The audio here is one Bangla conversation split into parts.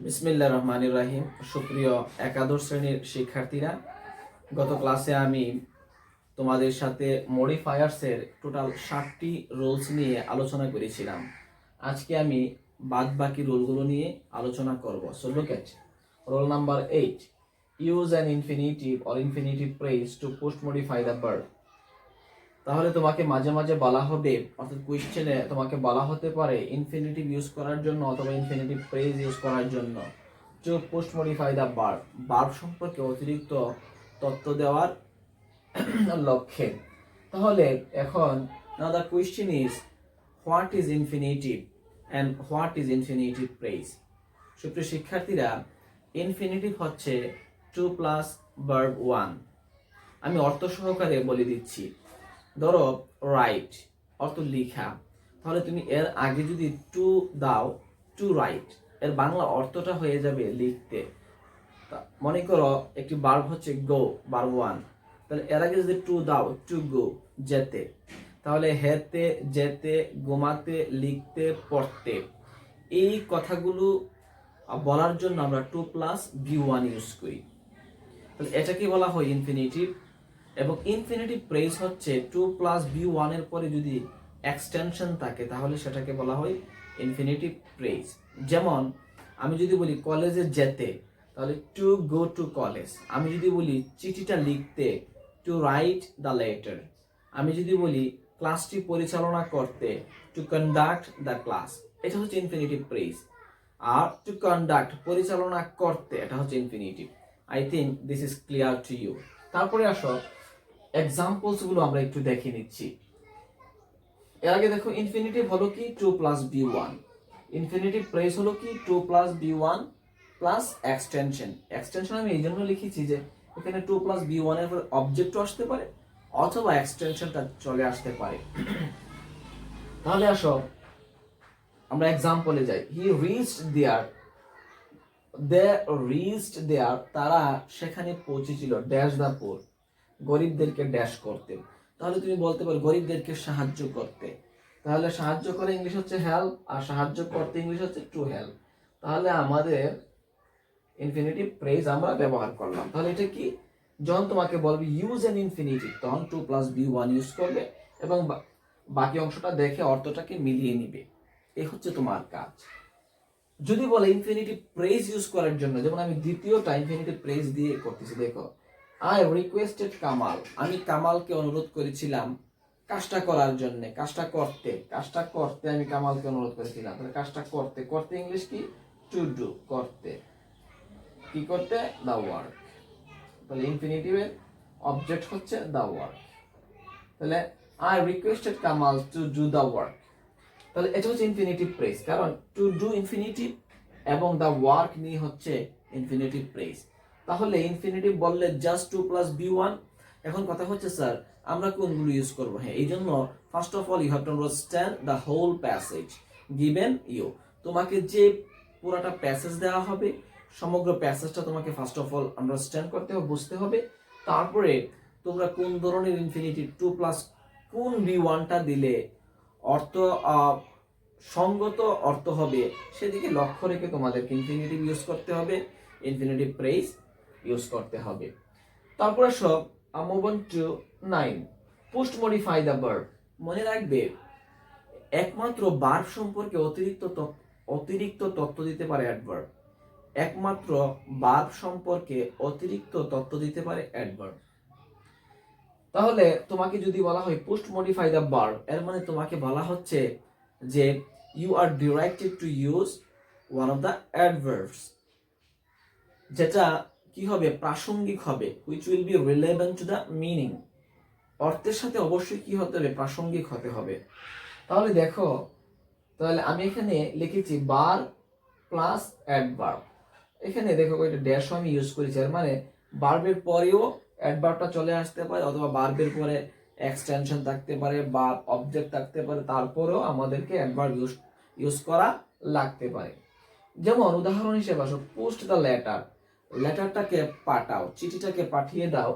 বিসমিল্লাহির রহমানির রহিম। সুপ্রিয় একাদশ শ্রেণীর শিক্ষার্থীরা, গত ক্লাসে আমি তোমাদের সাথে মডিফায়ার্সের টোটাল 60টি রুলস নিয়ে আলোচনা করেছিলাম। আজকে আমি বাদ বাকি রুলগুলো নিয়ে আলোচনা করব। So look at rule number 8, use an infinitive or infinitive phrase to post modify the verb. তাহলে তোমাকে মাঝে মাঝে বলা হবে, অর্থাৎ কোয়েশ্চেনে তোমাকে বলা হতে পারে ইনফিনিটিভ ইউজ করার জন্য অথবা ইনফিনিটিভ ফ্রেজ ইউজ করার জন্য to post modify the verb, verb সম্পর্কে অতিরিক্ত তথ্য দেওয়ার লক্ষ্যে। তাহলে এখন now the question is, what is infinitive and what is infinitive phrase. সুপ্রিয় শিক্ষার্থীরা, ইনফিনিটিভ হচ্ছে টু প্লাস ভার্ব ওয়ান। আমি অর্থ সহকারে বলে দিচ্ছি। ধরো রাইট অর্থ লিখা, তাহলে তুমি এর আগে যদি টু দাও, টু রাইট, এর বাংলা অর্থটা হয়ে যাবে লিখতে। মনে করো একটি ভার্ব হচ্ছে গো, ভার্ব ওয়ান, তাহলে এর আগে যদি টু দাও, টু গো, যেতে, তাহলে হেতে, যেতে, ঘুমাতে, লিখতে, পড়তে, এই কথাগুলো বলার জন্য আমরা to plus V one use করি। তাহলে এটাকে বলা হয় ইনফিনিটিভ। এবং ইনফিনিটিভ ফ্রেজ হচ্ছে টু প্লাস বি ওয়ানের পরে যদি এক্সটেনশন থাকে তাহলে সেটাকে বলা হয় ইনফিনিটিভ ফ্রেজ। যেমন আমি যদি বলি কলেজে যেতে, তাহলে টু গো টু কলেজ। আমি যদি বলি চিঠিটা লিখতে, টু রাইট দ্য লেটার। আমি যদি বলি ক্লাসটি পরিচালনা করতে, টু কন্ডাক্ট দ্য ক্লাস, এটা হচ্ছে ইনফিনিটিভ ফ্রেজ। আর টু কন্ডাক্ট, পরিচালনা করতে, এটা হচ্ছে infinitive. I think this is clear to you. তারপরে আসো এক্সাম্পলস গুলো আমরা একটু দেখে নিচ্ছি। এর আগে দেখো ইনফিনিটিভ হলো কি to plus V one, infinitive phrase হলো কি to plus V one plus extension. Extension আমি এই জন্য লিখেছি যে এখানে টু প্লাস বি ওয়ান এর পরে অবজেক্টও আসতে পারে অথবা এক্সটেনশনটা চলে আসতে পারে। তাহলে আসো আমরা এক্সাম্পলে যাই। He reached there, they reached দেয়ার, তারা সেখানে পৌঁছেছিল, ড্যাশ দা পোর, গরিবদেরকে ড্যাশ করতে। তাহলে তুমি বলতে পারো গরিবদেরকে সাহায্য করতে, তাহলে সাহায্য করে ইংলিশ হচ্ছে হেল্প, আর সাহায্য করতে ইংলিশ হচ্ছে টু হেল্প। তাহলে আমাদের ইনফিনিটিভ ফ্রেজ আমরা ব্যবহার করলাম। তাহলে এটা কি, যখন তোমাকে বলবে ইউজ এন ইনফিনিটিভ, তখন to plus V one use করবে এবং বাকি অংশটা দেখে অর্থটাকে মিলিয়ে নিবে। এই হচ্ছে তোমার কাজ। যদি বলে ইনফিনিটিভ ফ্রেজ ইউজ করার জন্য, যেমন আমি দ্বিতীয়টা ইনফিনিটিভ ফ্রেজ দিয়ে করতেছি, দেখো আই রিকোয়েস্টেড কামাল, আমি কামালকে অনুরোধ করেছিলাম কাজটা করার জন্য, কাজটা করতে আমি কামালকে অনুরোধ করেছিলাম। তাহলে কাজটা করতে, করতে ইংলিশ কি, টু ডু, করতে, কি করতে, দ্য ওয়ার্ক। তাহলে ইনফিনিটিভের অবজেক্ট হচ্ছে দ্য ওয়ার্ক। তাহলে I requested Kamal to do the work. তাহলে এটা হচ্ছে ইনফিনিটিভ ফ্রেজ, কারণ টু ডু ইনফিনিটিভ এবং দ্য ওয়ার্ক নিয়ে হচ্ছে ইনফিনিটিভ ফ্রেজ। তাহলে ইনফিনিটিভ বললে just to plus V one. এখন কথা হচ্ছে স্যার আমরা কোনগুলো ইউজ করবো? হ্যাঁ, এই জন্য first of all you have to understand the whole passage given you. তোমাকে যে পুরাটা প্যাসেজ দেওয়া হবে, সমগ্র প্যাসেজটা তোমাকে ফার্স্ট অফ অল আন্ডারস্ট্যান্ড করতে হবে, বুঝতে হবে। তারপরে তোমরা কোন ধরনের ইনফিনিটিভ টু প্লাস কোন বি ওয়ানটা দিলে অর্থ সঙ্গত অর্থ হবে সেদিকে লক্ষ্য রেখে তোমাদেরকে ইনফিনিটিভ ইউজ করতে হবে, ইনফিনিটিভ ফ্রেজ ইউজ করতে হবে। তারপরে সব move on to 9, post modify the verb. মনে রাখবে একমাত্র ভার্ব সম্পর্কে অতিরিক্ত তথ্য দিতে পারে অ্যাডভার্ব। একমাত্র ভার্ব সম্পর্কে অতিরিক্ত তথ্য দিতে পারে অ্যাডভার্ব। তাহলে তোমাকে যদি বলা হয় পোস্ট মডিফাই দ্য ভার্ব, এর মানে তোমাকে বলা হচ্ছে যে you are directed to use one of the adverbs, যেটা কি হবে, প্রাসঙ্গিক হবে, which will be relevant to the meaning। অর্থের সাথে অবশ্যই কি হতে হবে, প্রাসঙ্গিক হতে হবে। তাহলে দেখো, তাহলে আমি এখানে লিখেছি বার প্লাস অ্যাডভার্ব। এখানে দেখো এটা ড্যাশ আমি ইউজ করেছি, এর মানে ভার্বের পরেও অ্যাডভার্বটা চলে আসতে পারে অথবা ভার্বের পরে এক্সটেনশন থাকতে পারে বা অবজেক্ট থাকতে পারে, তারপরেও আমাদেরকে অ্যাডভার্ব ইউজ করা লাগতে পারে। যেমন উদাহরণ হিসেবে আসো, পোস্ট দ্য লেটার, লেটারটাকে পাঠাও, চিঠিটাকে পাঠিয়ে দাও।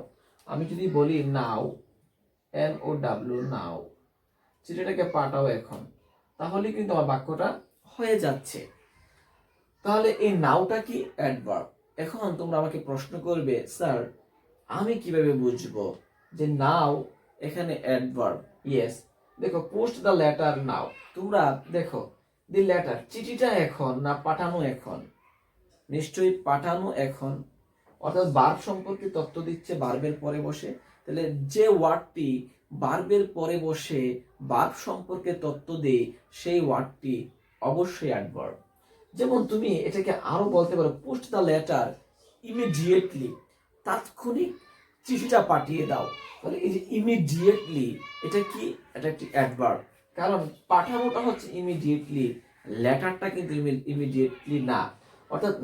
আমি যদি বলি নাও, NOW, নাও, চিঠিটাকে পাঠাও এখন, তাহলে কিন্তু আমার বাক্যটা হয়ে যাচ্ছে। তাহলে এই নাওটা কি অ্যাডভার্ব। এখন তোমরা আমাকে প্রশ্ন করবে, স্যার আমি কিভাবে বুঝবো যে নাও এখানে অ্যাডভার্ব? ইয়েস, দেখো পোস্ট দ্য লেটার নাও। তোমরা দেখো দি লেটার, চিঠিটা এখন না পাঠানো এখন? নিশ্চয়ই পাঠানো এখন, অর্থাৎ ভার্ব সম্পর্কে তথ্য দিচ্ছে ভার্বের পরে বসে। তাহলে যে ওয়ার্ডটি ভার্বের পরে বসে ভার্ব সম্পর্কে তথ্য দেয় সেই ওয়ার্ডটি অবশ্যই অ্যাডভার্ব। যেমন তুমি এটাকে আরো বলতে পারো, পোস্ট দ্য লেটার ইমিডিয়েটলি, তাৎক্ষণিক চিঠিটা পাঠিয়ে দাও। তাহলে এই যে ইমিডিয়েটলি, এটা কি? এটা একটি অ্যাডভার্ব, কারণ পাঠানোটা হচ্ছে ইমিডিয়েটলি, লেটারটা কিন্তু ইমিডিয়েটলি না। অর্থাৎ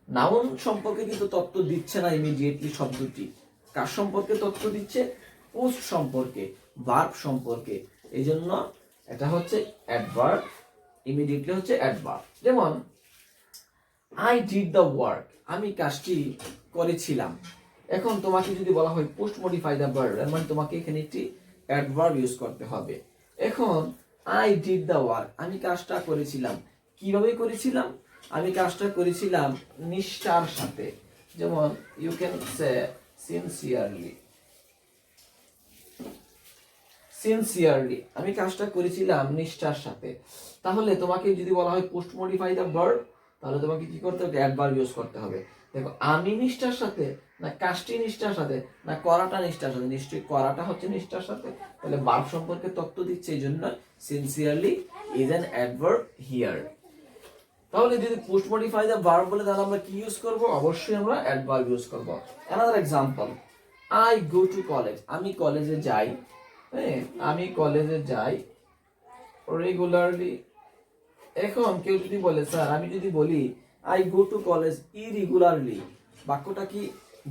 নাউন সম্পর্কে কিন্তু তথ্য দিচ্ছে না ইমিডিয়েটলি শব্দটি। কার সম্পর্কে তথ্য দিচ্ছে? পোস্ট সম্পর্কে, ভার্ব সম্পর্কে। এই জন্য এটা হচ্ছে অ্যাডভার্ব, ইমিডিয়েটলি হচ্ছে অ্যাডভার্ব। যেমন আই ডিড দ্য ওয়ার্ক, আমি কাজটি করেছিলাম। এখন তোমাকে যদি বলা হয় পোস্ট মডিফাই দ্য ভার্ব, এর মানে তোমাকে এখানে একটি অ্যাডভার্ব ইউজ করতে হবে। এখন আই ডিড দ্য ওয়ার্ক, আমি কাজটা করেছিলাম। কিভাবে করেছিলাম? আমি কাজটা করেছিলাম নিষ্ঠার সাথে। যেমন you can say sincerely, sincerely আমি কাজটা করেছিলাম নিষ্ঠার সাথে। তাহলে তোমাকে যদি বলা হয় পোস্ট মডিফাই দ্য ভার্ব, তাহলে তোমাকে কি করতে হবে? অ্যাডভার্ব ইউজ করতে হবে। দেখো আমি নিষ্ঠার সাথে, না কাজটি নিষ্ঠার সাথে, না করাটা নিষ্ঠার সাথে? নিশ্চয়ই করাটা হচ্ছে নিষ্ঠার সাথে। তাহলে ভার্ব সম্পর্কে তথ্য দিচ্ছে, এই জন্য sincerely is an adverb here. তাহলে যদি পোস্ট মডিফাই দ্য ভার্ব বলে, তাহলে আমরা কি ইউজ করব? অবশ্যই আমরা অ্যাডভার্ব ইউজ করব। Another example, I go to college, আমি কলেজে যাই। হ্যাঁ, আমি কলেজে যাই রেগুলারলি। এখন কেউ যদি বলে, স্যার আমি যদি বলি I go to college irregularly, বাক্যটা কি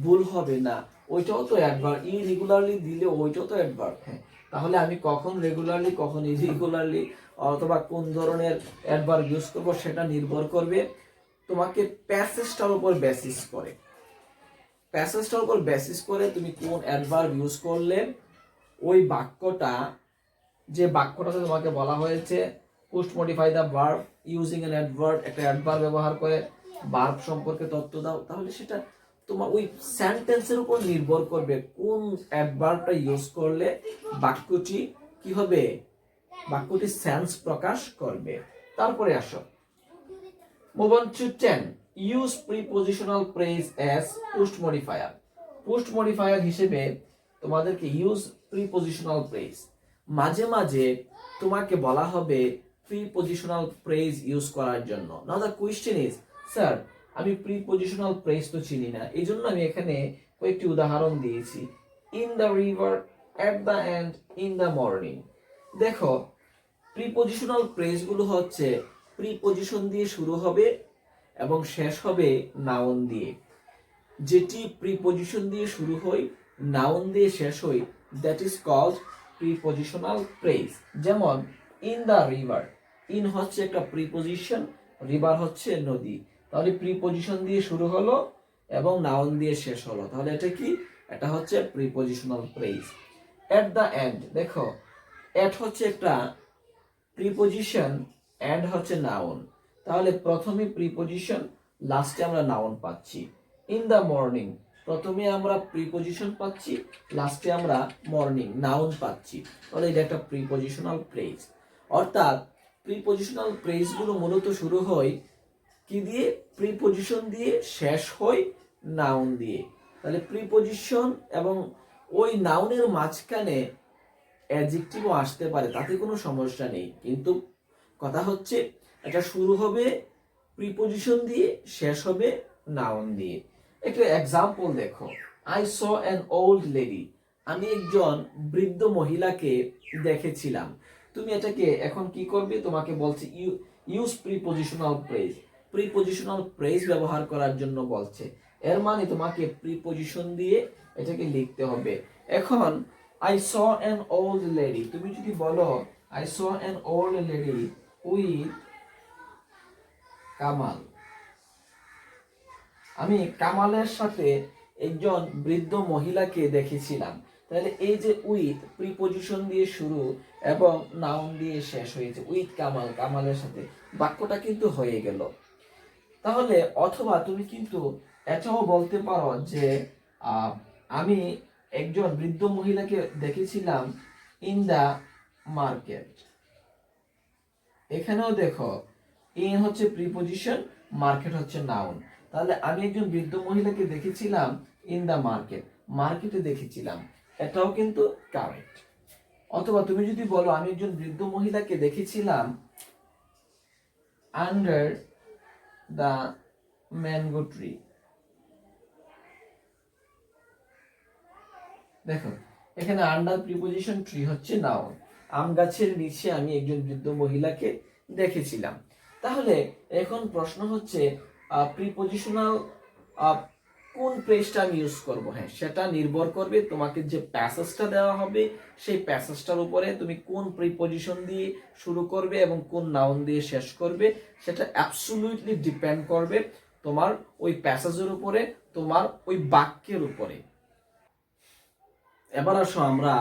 ভুল হবে? না, ওইটাও তো অ্যাডভার্ব। ইরেগুলারলি দিলে ওইটাও তো অ্যাডভার্ব। হ্যাঁ, তাহলে আমি কখন রেগুলারলি, কখন ইরেগুলারলি, অথবা কোন ধরনের অ্যাডভার্ব ইউজ করব সেটা নির্ভর করবে তোমাকে প্যাসেজটার উপর বেসিস করে। প্যাসেজটার উপর বেসিস করে তুমি কোন অ্যাডভার্ব ইউজ করলে ওই বাক্যটা, যে বাক্যটাতে তোমাকে বলা হয়েছে post modify the verb using an adverb, একটা অ্যাডভার্ব ব্যবহার করে ভার্ব সম্পর্কে তথ্য দাও, তাহলে সেটা তোমার ওই সেন্টেন্সের উপর নির্ভর করবে কোন অ্যাডভার্বটা ইউজ করলে বাক্যটি কি হবে, বাক্যটি সেন্স প্রকাশ করবে। তারপরে আসো, move on to 10, use prepositional phrase as post modifier. Post modifier হিসেবে তোমাদেরকে ইউজ প্রিপজিশনাল ফ্রেজ, মাঝে মাঝে তোমাকে বলা হবে প্রিপজিশনাল ফ্রেজ ইউজ করার জন্য। নাও দ্য কোয়েশ্চেন ইজ, স্যার আমি প্রিপজিশনাল ফ্রেজ তো চিনি না, এই জন্য আমি এখানে কয়েকটি উদাহরণ দিয়েছি। In the river, at the end, in the morning. দেখো প্রিপজিশনাল ফ্রেজগুলো হচ্ছে প্রিপজিশন দিয়ে শুরু হবে এবং শেষ হবে নাউন দিয়ে। যেটি প্রিপজিশন দিয়ে শুরু হয়, নাউন দিয়ে শেষ হয়, that is called prepositional phrase. যেমন ইন দ্য রিভার, ইন হচ্ছে একটা প্রিপজিশন, রিভার হচ্ছে নদী। তাহলে প্রিপজিশন দিয়ে শুরু হলো এবং নাউন দিয়ে শেষ হলো, তাহলে এটা কি? এটা হচ্ছে prepositional phrase. At the end, দেখো এট হচ্ছে একটা প্রিপজিশন, এন্ড হচ্ছে নাউন, তাহলে প্রথমে প্রিপজিশন, লাস্টে আমরা নাউন পাচ্ছি। ইন দ্য মর্নিং, প্রথমে আমরা প্রিপজিশন পাচ্ছি, লাস্টে আমরা মর্নিং নাউন পাচ্ছি, তাহলে এটা একটা প্রিপজিশনাল ফ্রেজ। অর্থাৎ প্রিপজিশনাল ফ্রেজগুলো মূলত শুরু হয় কি দিয়ে? প্রিপজিশন দিয়ে, শেষ হয় নাউন দিয়ে। তাহলে প্রিপজিশন এবং ওই নাউনের মাঝখানে অ্যাডজেক্টিভও আসতে পারে, তাতে কোনো সমস্যা নেই, কিন্তু কথা হচ্ছে এটা শুরু হবে প্রিপজিশন দিয়ে, শেষ হবে নাউন দিয়ে। একটা এক্সাম্পল দেখো, I saw an old lady, আমি একজন বৃদ্ধ মহিলাকে দেখেছিলাম। তুমি এটাকে এখন কি করবে? তোমাকে বলছে use prepositional phrase, prepositional phrase ব্যবহার করার জন্য বলছে। এর মানে তোমাকে প্রিপজিশন দিয়ে এটাকে লিখতে হবে। এখন I saw an old lady, তুমি যদি বলো I saw an old lady with Kamal, আমি কামালের সাথে একজন বৃদ্ধ মহিলাকে দেখেছিলাম। তাহলে এই যে উইথ প্রিপজিশন দিয়ে শুরু এবং নাউন দিয়ে শেষ হয়েছে, উইথ কামাল, কামালের সাথে, বাক্যটা কিন্তু হয়ে গেল। তাহলে অথবা তুমি কিন্তু এটাও বলতে পারো যে আমি একজন বৃদ্ধ মহিলাকে দেখেছিলাম ইন দা মার্কেট। এখানেও দেখো ইন হচ্ছে প্রিপজিশন, মার্কেট হচ্ছে নাউন। তাহলে আমি একজন বৃদ্ধ মহিলাকে দেখেছিলাম ইন দা মার্কেট, মার্কেটে দেখেছিলাম, এটাও কিন্তু কারেক্ট। অথবা তুমি যদি বলো আমি একজন বৃদ্ধ মহিলাকে দেখেছিলাম আন্ডার দা ম্যাঙ্গো ট্রি। দেখো এখানে আন্ডার প্রিপজিশন, ট্রি হচ্ছে নাউন। আম গাছের নিচে আমি একজন বৃদ্ধ মহিলাকে দেখেছিলাম। তাহলে এখন প্রশ্ন হচ্ছে প্রিপজিশনাল কোন প্রেসটা আমি ইউজ করব। হ্যাঁ, সেটা নির্ভর করবে তোমাকে যে প্যাসেজটা দেওয়া হবে সেই প্যাসেজটার উপরে তুমি কোন প্রিপজিশন দিয়ে শুরু করবে এবং কোন নাউন দিয়ে শেষ করবে, সেটা অ্যাবসলিউটলি ডিপেন্ড করবে তোমার ওই প্যাসেজের উপরে, তোমার ওই বাক্যের উপরে। এবার আসো আমরা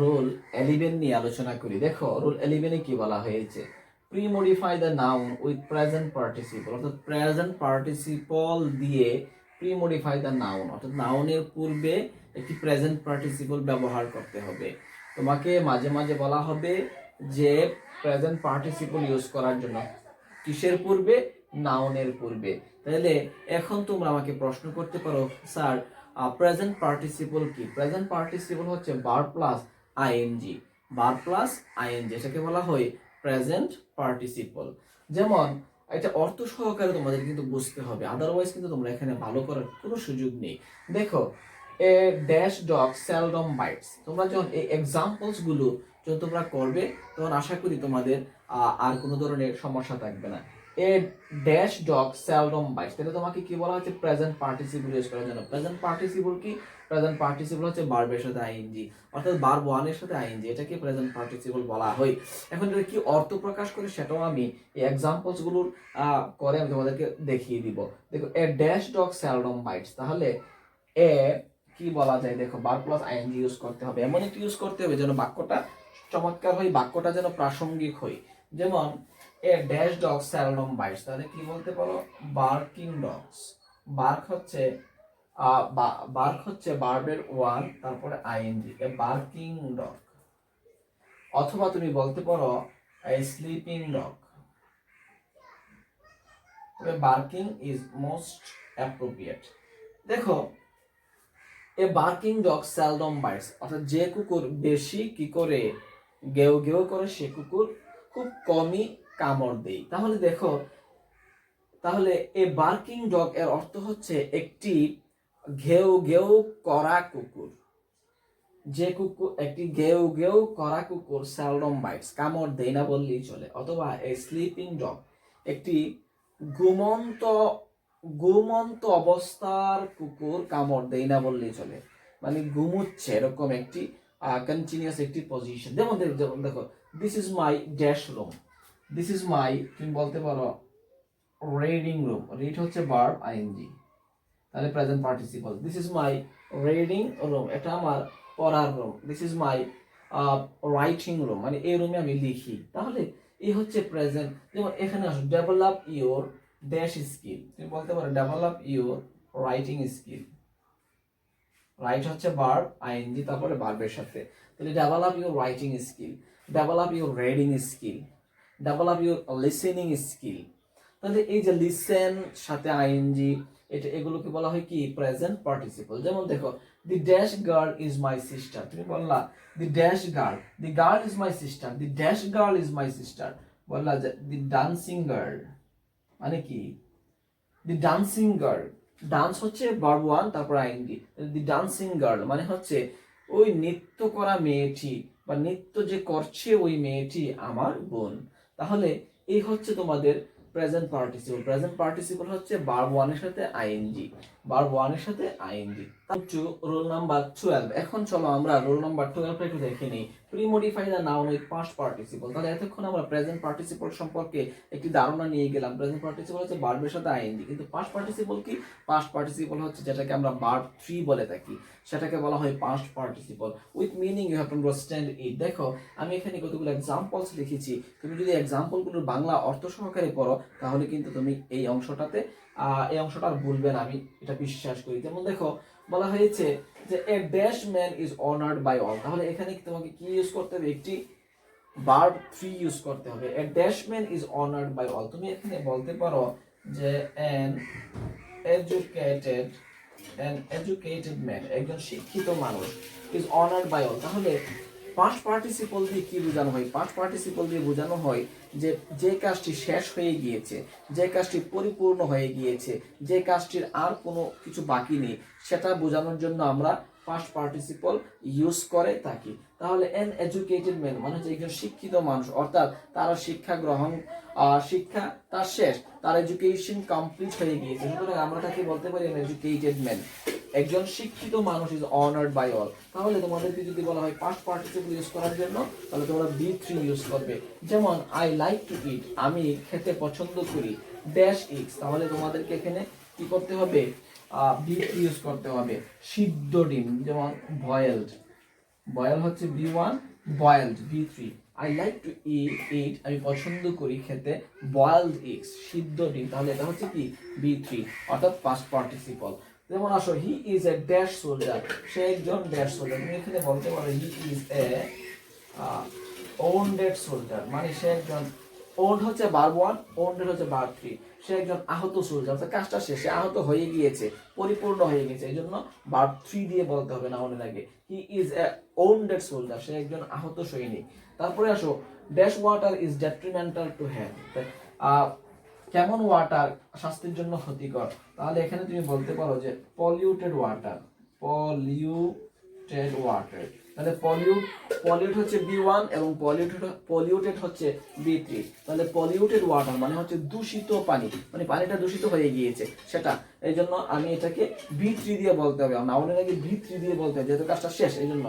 রুল 11 নিয়ে আলোচনা করি। দেখো রুল 11-এ কি বলা হয়েছে, pre-modify the noun with present participle. অর্থাৎ প্রেজেন্ট পার্টিসিপল দিয়ে প্রি-মডিফাই দ্য নাউন, অর্থাৎ নাউনের পূর্বে একটি প্রেজেন্ট পার্টিসিপল ব্যবহার করতে হবে। তোমাকে মাঝে মাঝে বলা হবে যে প্রেজেন্ট পার্টিসিপল ইউজ করার জন্য কিসের পূর্বে, নাউনের পূর্বে। তাহলে এখন তোমরা আমাকে প্রশ্ন করতে পারো স্যার প্রেজেন্ট পার্টিসিপল কি? প্রেজেন্ট পার্টিসিপল হচ্ছে verb plus ING, verb plus ING, এটাকে বলা হয় প্রেজেন্ট পার্টিসিপল। যেমন এটা অর্থ সহকারে তোমাদের কিন্তু বুঝতে হবে, আদারওয়াইজ কিন্তু তোমরা এখানে ভালো করার কোনো সুযোগ নেই। দেখো a dash dog seldom bites, তোমরা যখন এই এক্সাম্পলস গুলো যখন তোমরা করবে তখন আশা করি তোমাদের আর কোনো ধরনের সমস্যা থাকবে না। A dash dog seldom bites, তাহলে তোমাকে কি বলা হচ্ছে প্রেজেন্ট পার্টিসিপল ইউজ করার জন্য। প্রেজেন্ট পার্টিসিপল কি? প্রেজেন্ট পার্টিসিপল হচ্ছে ভার্বের সাথে আইএনজি, অর্থাৎ ভার্ব ওয়ানের সাথে আইএনজি, এটাকে প্রেজেন্ট পার্টিসিপল বলা হয়। এখন এটা কি অর্থ প্রকাশ করে সেটাও আমি এই এক্সাম্পলস গুলোর করে আমি তোমাদেরকে দেখিয়ে দিব। দেখো a dash dog seldom bites, তাহলে এ কি বলা যায়, দেখো ভার্ব প্লাস আইএনজি ইউজ করতে হবে, এমন একটি ইউজ করতে হবে যেন বাক্যটা চমৎকার হয়, বাক্যটা যেন প্রাসঙ্গিক হয়। যেমন a dash dog seldom bites, তাহলে কি বলতে পারো বার্কিং ডগস। বার্ক হচ্ছে ভার্বের ওয়ান, তারপরে আইএনজি, এ বার্কিং ডগ। অথবা তুমি বলতে পারো এ স্লিপিং ডগ, তবে বার্কিং ইজ মোস্ট অ্যাপ্রোপ্রিয়েট। দেখো a barking dog seldom bites, অর্থাৎ যে কুকুর বেশি কি করে গেউ গেউ করে সে কুকুর খুব কমই কামড় দেয়। তাহলে দেখো, তাহলে এ বার্কিং ডগ এর অর্থ হচ্ছে একটি ঘেউ ঘেউ করা কুকুর। যে কুকুর, একটি ঘেউ ঘেউ করা কুকুর সেলডম বাইটস, কামড় দেয় না বললেই চলে। অথবা এ স্লিপিং ডগ, একটি ঘুমন্ত ঘুমন্ত অবস্থার কুকুর কামড় দেয় না বললেই চলে, মানে ঘুমুচ্ছে এরকম একটি কন্টিনিউয়াস একটি পজিশন। যেমন দেখো this is my dash room, this is my, তুমি বলতে পারো রিডিং রুম, রিড হচ্ছে ভার্ব আইএনজি, তাহলে present participle. This is my reading room, এটা আমার পড়ার room. This is my writing room, মানে এই রুমে আমি লিখি। তাহলে এই হচ্ছে প্রেজেন্ট। যেমন এখানে আসো ডেভেলপ ইউর ড্যাশ স্কিল, তুমি বলতে পারো develop your writing skill. Right হচ্ছে ভার্ব আইএনজি, তারপরে ভার্বের সাথে, তাহলে develop your writing skill, develop your reading skill, develop your listening skill. তাহলে এই যে লিসেন সাথে আইএনজি, এটা এগুলোকে বলা হয় কি প্রেজেন্ট পার্টিসিপল। যেমন দেখো the dash girl is my sister, তুমি বললা the dash girl, the girl is my sister, the dash girl is my sister. বললা যে দি ডান্সিং গার্ল, মানে কি দি ডান্সিং গার্ল, ডান্স হচ্ছে ভার্ব ওয়ান, তারপর আইএনজি, দি ডান্সিং গার্ল মানে হচ্ছে ওই নৃত্য করা মেয়েটি বা নৃত্য যে করছে ওই মেয়েটি আমার বোন। তাহলে এই হচ্ছে তোমাদের প্রেজেন্ট পার্টিসিপল। প্রেজেন্ট পার্টিসিপল হচ্ছে ভার্ব ওয়ানের সাথে আইএনজি, ভার্ব ওয়ানের সাথে আইএনজি। Roll number 12। এখন চলো আমরা রোল নাম্বার 12 একটু দেখে নিই। Premodify the noun with past participle. তাহলে এতক্ষণ আমরা প্রেজেন্ট পার্টিসিপল সম্পর্কে একটি ধারণা নিয়ে গেলাম। প্রেজেন্ট পার্টিসিপল হচ্ছে ভার্বের সাথে আইএনজি, কিন্তু পাস্ট পার্টিসিপল কি? পাস্ট পার্টিসিপল হচ্ছে যেটাকে আমরা ভার্ব 3 বলে থাকি, সেটাকে বলা হয় past participle with meaning. You have to understand it. দেখো আমি এখানে কতগুলো এক্সাম্পলস লিখেছি, তুমি যদি এক্সাম্পলগুলোর বাংলা অর্থ সহকারে পড়ো তাহলে কিন্তু তুমি এই অংশটাতে এই অংশটা আর ভুলবে না, আমি এটা বিশ্বাস করি। যেমন দেখো বলা হয়েছে যে a dash man is honoured by all. তাহলে এখানে তোমাকে কি ইউজ করতে হবে? একটি ভার্ব 3 ইউজ করতে হবে। A dash man is honoured by all. তুমি এখানে বলতে পারো যে an educated man, একজন শিক্ষিত মানুষ, is honored by all। তাহলে পাস্ট পার্টিসিপল দিয়ে কি বোঝানো হয়? পাস্ট পার্টিসিপল দিয়ে বোঝানো হয় যে যে কাজটি শেষ হয়ে গিয়েছে, যে কাজটি পরিপূর্ণ হয়ে গিয়েছে, যে কাজটির আর কোনো কিছু বাকি নেই, সেটা বোঝানোর জন্য আমরা পাস্ট পার্টিসিপল ইউজ করে থাকি। তাহলে an educated man মানে হচ্ছে একজন শিক্ষিত মানুষ, অর্থাৎ তার শিক্ষা গ্রহণ শিক্ষা তার শেষ, তার এডুকেশন কমপ্লিট হয়ে গিয়েছে। সুতরাং আমরা তাকে বলতে পারি an educated man, একজন শিক্ষিত মানুষ ইজ অনার্ড বাই অল। তাহলে তোমাদেরকে যদি বলা হয় পাস্ট পার্টিসিপল ইউজ করার জন্য, তাহলে তোমরা B3 ইউজ করবে। যেমন আই লাইক টু ইট, আমি খেতে পছন্দ করি ড্যাশ ইটস। তাহলে তোমাদেরকে এখানে কি করতে হবে? B3 ইউজ করতে হবে। সিদ্ধ ডিম, যেমন বয়েলড, বয়েল হচ্ছে B1, boiled B3। I like to eat, আমি পছন্দ করি খেতে বয়েলড এগস, সিদ্ধ ডিম। তাহলে এটা হচ্ছে কি? B3, অর্থাৎ পাস্ট পার্টিসিপল। যেমন আসো he is a dash soldier, সে একজন ড্যাশ সোলজার। তুমি এখানে বলতে পারো he is a wounded soldier, মানে সে একজন, ওন্ড হচ্ছে ভার্ব 1, ওন্ডেড হচ্ছে ভার্ব 3। সে একজন আহত সোলজার, অর্থাৎ কাজটা শেষ, সে আহত হয়ে গিয়েছে, পরিপূর্ণ হয়ে গেছে, এই জন্য ভার্ব 3 দিয়ে বলতে হবে না মনে লাগে। He is a wounded soldier, সে একজন আহত সৈনিক। তারপরে আসো dash water is detrimental to health, কেমন ওয়াটার স্বাস্থ্যের জন্য ক্ষতিকর। তাহলে এখানে তুমি বলতে পারো যে পলিউটেড ওয়াটার, পলিউটেড ওয়াটার। তাহলে পলিউট হচ্ছে B1 এবং পলিউটেড হচ্ছে B3। তাহলে পলিউটেড ওয়াটার মানে হচ্ছে দূষিত পানি, মানে পানিটা দূষিত হয়ে গিয়েছে সেটা, এই জন্য আমি এটাকে B3 দিয়ে বলতে হবে, না অনেক আগে B3 দিয়ে বলতে হবে যেহেতু কাজটা শেষ। এই জন্য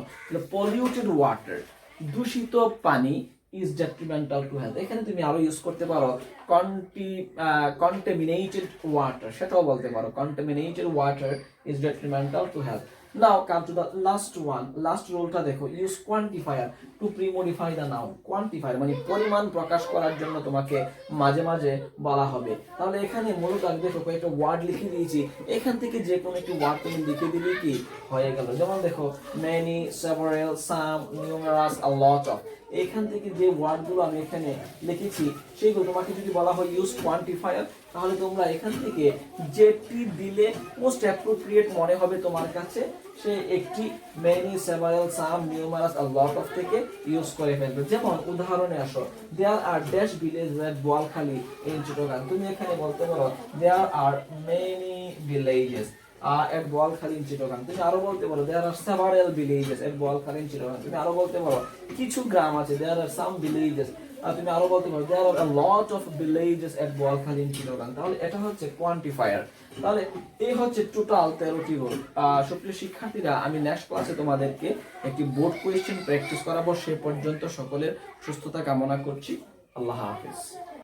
পলিউটেড ওয়াটার, দূষিত পানি, is detrimental to health। এখানে তুমি আরো ইউজ করতে পারো contaminated water, সেটাও বলতে পারো contaminated water is detrimental to health। Now come to the last one, last রুলটা দেখো, use quantifier to pre-modify the noun। quantifier মানে পরিমাণ প্রকাশ করার জন্য তোমাকে মাঝে মাঝে বলা হবে। তাহলে এখানে মূলত আমি দেখো কয়েকটা ওয়ার্ড লিখে দিয়েছি, এখান থেকে যে কোনো একটি ওয়ার্ড তুমি লিখে দিলে কি হয়ে গেল। যেমন দেখো many, several, some, numerous, a lot of। এখান থেকে যে ওয়ার্ডগুলো আমি এখানে লিখেছি সেইগুলো তোমাকে যদি বলা হয় ইউজ কোয়ান্টিফায়ার, তাহলে তোমরা এখান থেকে যেটি দিলে মোস্ট অ্যাপ্রোপ্রিয়েট মনে হবে তোমার কাছে, সে একটি মেনি, সেভারাল, সাম, নিউমারাস আর লট অফ থেকে ইউজ করে ফেলবে। যেমন উদাহরণে আসো, there are dash village at Boalkhali in Chittagong. তুমি এখানে বলতে পারো there are many villages at Boalkhali in Chittagong. তুমি আরো বলতে পারো there are several villages at Boalkhali in Chittagong. তুমি আরো বলতে পারো কিছু গ্রাম আছে there are some villages। আর তুমি আরো বলতে পারো there are a lot of villages at Boalkhali in Chittagong. তাহলে এটা হচ্ছে কোয়ান্টিফায়ার। তাহলে এই হচ্ছে টোটাল 13টি রুল। সুপ্রিয় শিক্ষার্থীরা, আমি নেক্সট ক্লাসে তোমাদেরকে একটি বোর্ড কোয়েশ্চেন প্র্যাকটিস করাবো। সে পর্যন্ত সকলের সুস্থতা কামনা করছি। আল্লাহ হাফেজ।